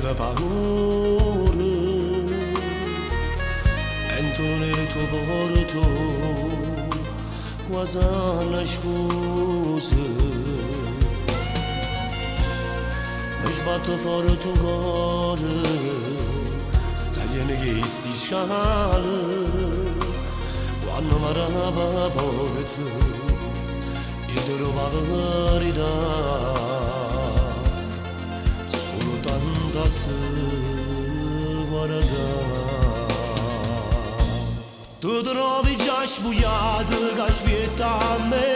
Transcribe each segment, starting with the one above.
aveva paura entro nel tuo porto quasi nascosto mi sbatto fuori il tuo cuore sai che sti scale quando mi arraba la porta io trovo la verità solo tanta tu trovi già sbugliato che aspetta a me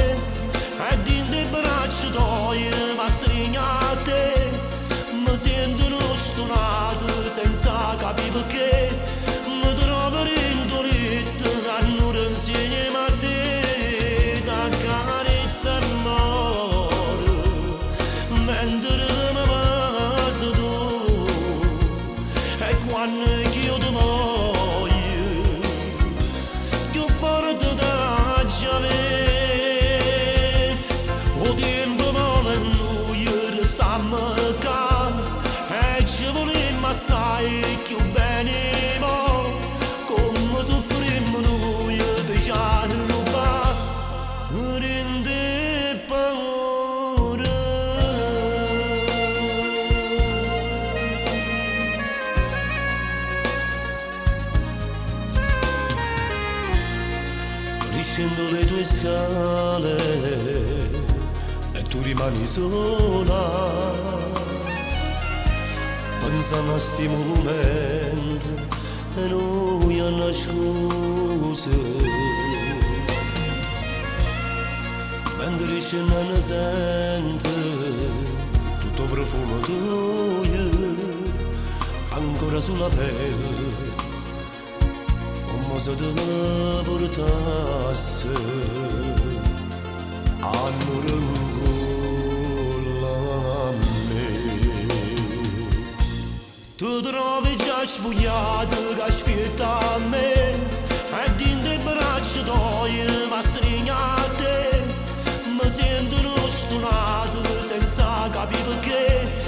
e dentro i bracci tuoi mi stringi a te mi sento stonato senza capire perché mi trovo rintoretto che non insieme a te da carezza l'amore mentre mi passa tu e quando io ti voglio più forte da giovane o tempo vuole noi restiamo qua e ci volemmo assai più bene mo come soffrimmo noi per già rubare rende paura. Riscendo le tue scale e tu rimani sola pensando a sti momenti e noi a nascosto mentre scendendo sente tutto profumo tuo ancora sulla pelle come se te portasse a nulla a me. Tu trovi già sbugliato che aspetta a me e dentro i bracci tuoi mi stringi a te mi sento stonato senza capire perché